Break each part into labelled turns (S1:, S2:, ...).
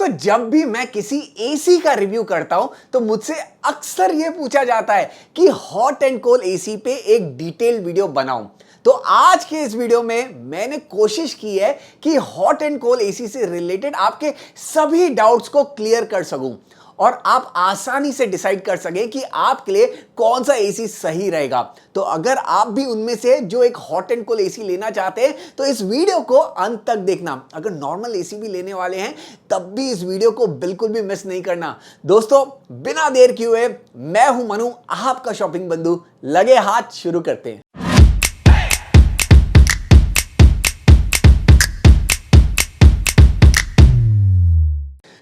S1: दोस्तों जब भी मैं किसी एसी का रिव्यू करता हूं तो मुझसे अक्सर यह पूछा जाता है कि हॉट एंड कोल्ड एसी पे एक डिटेल्ड वीडियो बनाऊं। तो आज के इस वीडियो में मैंने कोशिश की है कि हॉट एंड कोल्ड एसी से रिलेटेड आपके सभी डाउट्स को क्लियर कर सकूं और आप आसानी से डिसाइड कर सकें कि आपके लिए कौन सा एसी सही रहेगा। तो अगर आप भी उनमें से जो एक हॉट एंड कोल्ड एसी लेना चाहते हैं तो इस वीडियो को अंत तक देखना। अगर नॉर्मल एसी भी लेने वाले हैं तब भी इस वीडियो को बिल्कुल भी मिस नहीं करना। दोस्तों बिना देर किए हुए मैं हूं मनु, आपका शॉपिंग बंधु। लगे हाथ शुरू करते हैं।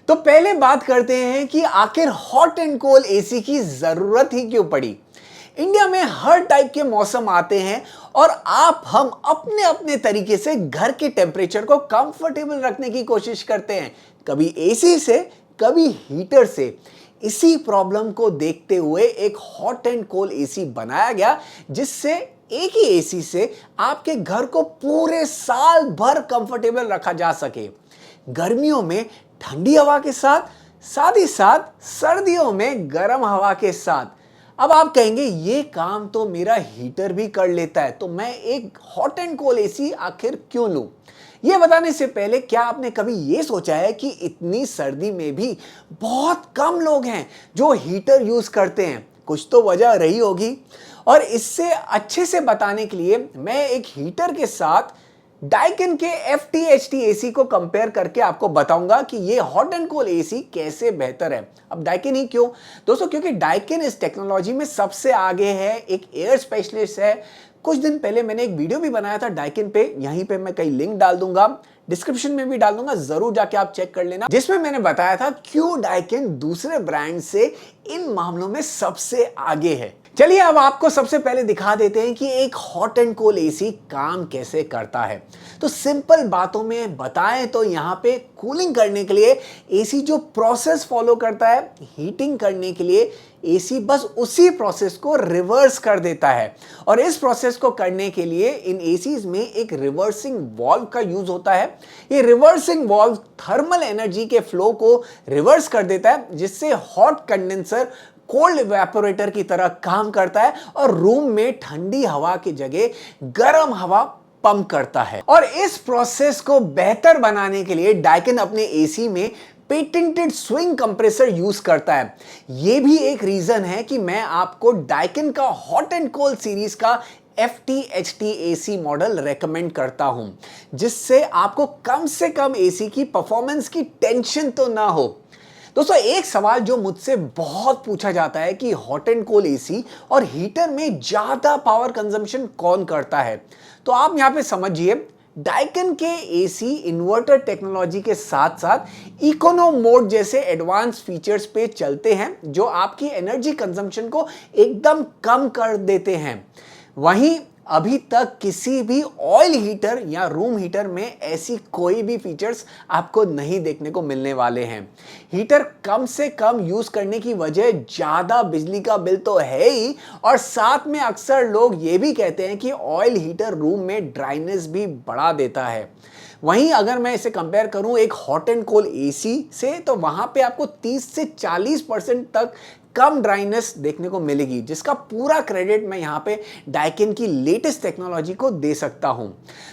S1: तो पहले बात करते हैं कि आखिर हॉट एंड कोल्ड एसी की जरूरत ही क्यों पड़ी। इंडिया में हर टाइप के मौसम आते हैं और हम अपने अपने तरीके से घर के टेम्परेचर को कंफर्टेबल रखने की कोशिश करते हैं, कभी एसी से कभी हीटर से। इसी प्रॉब्लम को देखते हुए एक हॉट एंड कोल्ड एसी बनाया गया जिससे एक ही एसी से आपके घर को पूरे साल भर कंफर्टेबल रखा जा सके। गर्मियों में ठंडी हवा के साथ ही साथ सर्दियों में गर्म हवा के साथ। अब आप कहेंगे ये काम तो मेरा हीटर भी कर लेता है, तो मैं एक हॉट एंड कोल्ड एसी आखिर क्यों लूं? ये बताने से पहले क्या आपने कभी ये सोचा है कि इतनी सर्दी में भी बहुत कम लोग हैं जो हीटर यूज करते हैं? कुछ तो वजह रही होगी और इससे अच्छे से बताने के लिए मैं एक हीटर के साथ डाइकिन के FT-HT एसी को कंपेयर करके आपको बताऊंगा कि ये हॉट एंड कोल्ड एसी कैसे बेहतर है। अब डाइकिन ही क्यों दोस्तों? क्योंकि डाइकिन इस टेक्नोलॉजी में सबसे आगे है, एक एयर स्पेशलिस्ट है। कुछ दिन पहले मैंने एक वीडियो भी बनाया था डाइकिन पे, यहीं पे मैं कई लिंक डाल दूंगा, डिस्क्रिप्शन में भी डाल दूंगा, जरूर जाके आप चेक कर लेना, जिसमें मैंने बताया था क्यों डाइकिन दूसरे ब्रांड से इन मामलों में सबसे आगे है। चलिए अब आपको सबसे पहले दिखा देते हैं कि एक हॉट एंड कोल्ड एसी काम कैसे करता है। तो सिंपल बातों में बताएं तो यहाँ पे कूलिंग करने के लिए एसी जो प्रोसेस फॉलो करता है, हीटिंग करने के लिए एसी बस उसी प्रोसेस को रिवर्स कर देता है। और इस प्रोसेस को करने के लिए इन एसीज में एक रिवर्सिंग वाल्व का यूज होता है। ये रिवर्सिंग वाल्व थर्मल एनर्जी के फ्लो को रिवर्स कर देता है, जिससे हॉट कंडेंसर कोल्ड इवेपोरेटर की तरह काम करता है और रूम में ठंडी हवा की जगह गर्म हवा पंप करता है। और इस प्रोसेस को बेहतर बनाने के लिए डाइकिन अपने एसी में पेटेंटेड स्विंग कंप्रेसर यूज करता है। यह भी एक रीजन है कि मैं आपको डाइकिन का हॉट एंड कोल्ड सीरीज का FT-HT एसी मॉडल रेकमेंड करता हूं, जिससे आपको कम से कम एसी की परफॉर्मेंस की टेंशन तो ना हो। दोस्तों एक सवाल जो मुझसे बहुत पूछा जाता है कि हॉट एंड कोल्ड एसी और हीटर में ज्यादा पावर कंजम्पशन कौन करता है? तो आप यहां पे समझिए, डाइकिन के एसी इन्वर्टर टेक्नोलॉजी के साथ साथ इकोनो मोड जैसे एडवांस फीचर्स पे चलते हैं जो आपकी एनर्जी कंजम्पशन को एकदम कम कर देते हैं। वहीं अभी तक किसी भी ऑयल हीटर या रूम हीटर में ऐसी कोई भी फीचर्स आपको नहीं देखने को मिलने वाले हैं। हीटर कम से कम यूज करने की वजह ज्यादा बिजली का बिल तो है ही, और साथ में अक्सर लोग ये भी कहते हैं कि ऑयल हीटर रूम में ड्राइनेस भी बढ़ा देता है। वहीं अगर मैं इसे कंपेयर करूं एक हॉट एंड कोल्ड एसी से, तो वहां पे आपको 30 से 40% तक कम ड्राइनेस देखने को मिलेगी, जिसका पूरा क्रेडिट मैं यहाँ पे डाइकिन की लेटेस्ट टेक्नोलॉजी को दे सकता हूँ।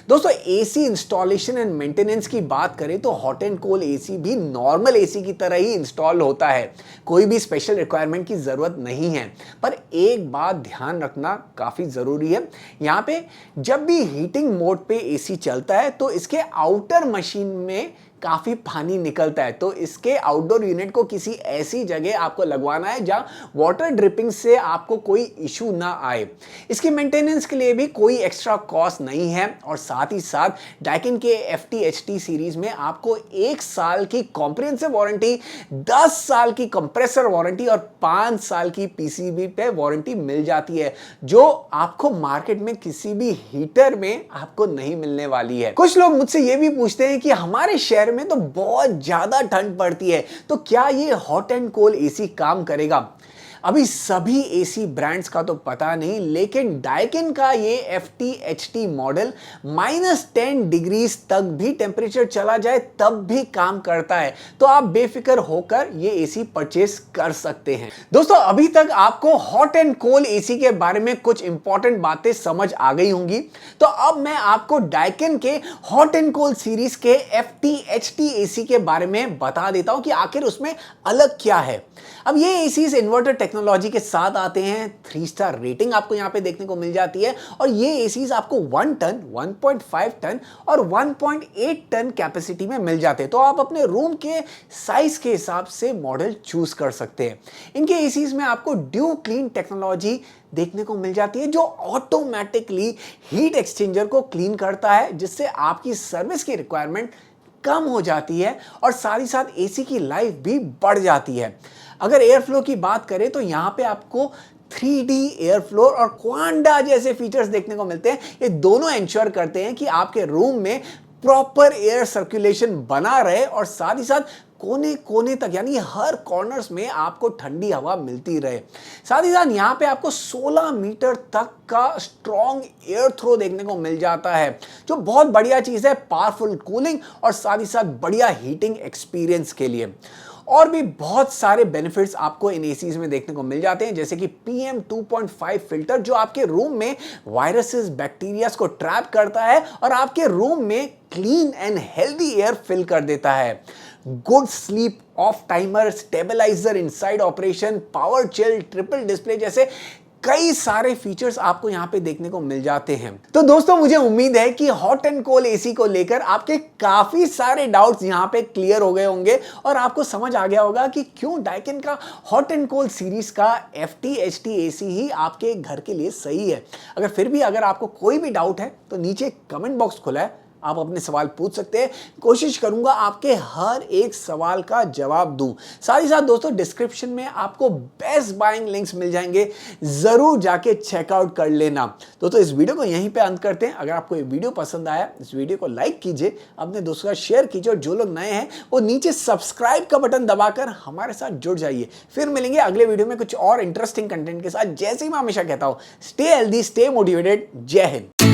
S1: दोस्तों एसी इंस्टॉलेशन एंड मेंटेनेंस की बात करें तो हॉट एंड कोल्ड एसी भी नॉर्मल एसी की तरह ही इंस्टॉल होता है, कोई भी स्पेशल रिक्वायरमेंट की जरूरत नहीं है। पर एक बात ध्यान रखना काफी जरूरी है, यहाँ पे जब भी हीटिंग मोड पे एसी चलता है तो इसके आउटर मशीन में काफी पानी निकलता है, तो इसके आउटडोर यूनिट को किसी ऐसी जगह आपको लगवाना है जहां वाटर ड्रिपिंग से आपको कोई इशू ना आए। इसकी मेंटेनेंस के लिए भी कोई एक्स्ट्रा कॉस्ट नहीं है। और साथ ही साथ डाइकिन के FT-HT सीरीज में आपको 1 साल की कॉम्प्रिहेंसिव वारंटी, 10 साल की कंप्रेसर वारंटी और 5 साल की PCB पे वारंटी मिल जाती है, जो आपको मार्केट में किसी भी हीटर में आपको नहीं मिलने वाली है। कुछ लोग मुझसे ये भी पूछते हैं कि हमारे शहर में तो बहुत ज्यादा ठंड पड़ती है, तो क्या ये हॉट एंड कोल्ड एसी काम करेगा? अभी सभी एसी ब्रांड्स का तो पता नहीं, लेकिन डाइकिन का ये FT-HT मॉडल -10 डिग्रीज तक भी टेम्परेचर चला जाए तब भी काम करता है। तो आप बेफिक्र होकर ये एसी परचेस कर सकते हैं। दोस्तों, अभी तक आपको हॉट एंड कोल्ड एसी के बारे में कुछ इंपॉर्टेंट बातें समझ आ गई होंगी। तो अब मैं आपको डाइकिन के हॉट एंड कोल्ड सीरीज के FT-HT एसी के बारे में बता देता हूं कि आखिर उसमें अलग क्या है। अब ये एसीज इन्वर्टर टेक्नोलॉजी के साथ आते हैं, 3 स्टार रेटिंग आपको यहां पे देखने को मिल जाती है, और ये एसीज आपको 1 टन, 1.5 टन और 1.8 टन कैपेसिटी में मिल जाते हैं। तो आप अपने रूम के साइज के हिसाब से मॉडल चूज कर सकते हैं। इनके एसीज में आपको ड्यू क्लीन टेक्नोलॉजी देखने को मिल जाती है, जो ऑटोमेटिकली हीट एक्सचेंजर को क्लीन करता है, जिससे आपकी सर्विस की रिक्वायरमेंट कम हो जाती है और साथ ही साथ एसी की लाइफ भी बढ़ जाती है। अगर एयर फ्लो की बात करें तो यहां पे आपको 3D एयर फ्लो और क्वांडा जैसे फीचर्स देखने को मिलते हैं। ये दोनों इंश्योर करते हैं कि आपके रूम में प्रॉपर एयर सर्कुलेशन बना रहे और साथ ही साथ कोने कोने तक, यानी हर कॉर्नर्स में आपको ठंडी हवा मिलती रहे। साथ ही साथ यहाँ पे आपको 16 मीटर तक का स्ट्रॉन्ग एयर थ्रो देखने को मिल जाता है, जो बहुत बढ़िया चीज़ है पावरफुल कूलिंग और साथ ही साथ बढ़िया हीटिंग एक्सपीरियंस के लिए। और भी बहुत सारे बेनिफिट्स आपको इन एसीज में देखने को मिल जाते हैं, जैसे कि PM2.5 फिल्टर, जो आपके रूम में वायरसेस, बैक्टीरियाज को ट्रैप करता है और आपके रूम में clean and healthy air fill कर देता है। Good sleep off timer, stabiliser inside operation, power chill, triple display जैसे कई सारे फीचर्स आपको यहां पे देखने को मिल जाते हैं। तो दोस्तों, मुझे उम्मीद है कि हॉट एंड कोल्ड एसी को लेकर आपके काफी सारे डाउट्स यहां पे क्लियर हो गए होंगे और आपको समझ आ गया होगा कि क्यों डाइकिन का हॉट एंड कोल्ड सीरीज का FT-HT एसी ही आपके घर के लिए सही है। अगर फिर भी अगर आपको कोई भी डाउट है तो नीचे कमेंट बॉक्स खुला है, आप अपने सवाल पूछ सकते हैं। कोशिश करूंगा आपके हर एक सवाल का जवाब दूं। साथ ही साथ दोस्तों, डिस्क्रिप्शन में आपको बेस्ट बाइंग लिंक्स मिल जाएंगे, जरूर जाके चेकआउट कर लेना। दोस्तों, इस वीडियो को यहीं पे अंत करते हैं। अगर आपको ये वीडियो पसंद आया, इस वीडियो को लाइक कीजिए, अपने दोस्तों का शेयर कीजिए, और जो लोग नए हैं वो नीचे सब्सक्राइब का बटन दबाकर हमारे साथ जुड़ जाइए। फिर मिलेंगे अगले वीडियो में कुछ और इंटरेस्टिंग कंटेंट के साथ। जैसे ही मैं हमेशा कहता हूं, स्टे हेल्दी, स्टे मोटिवेटेड। जय हिंद।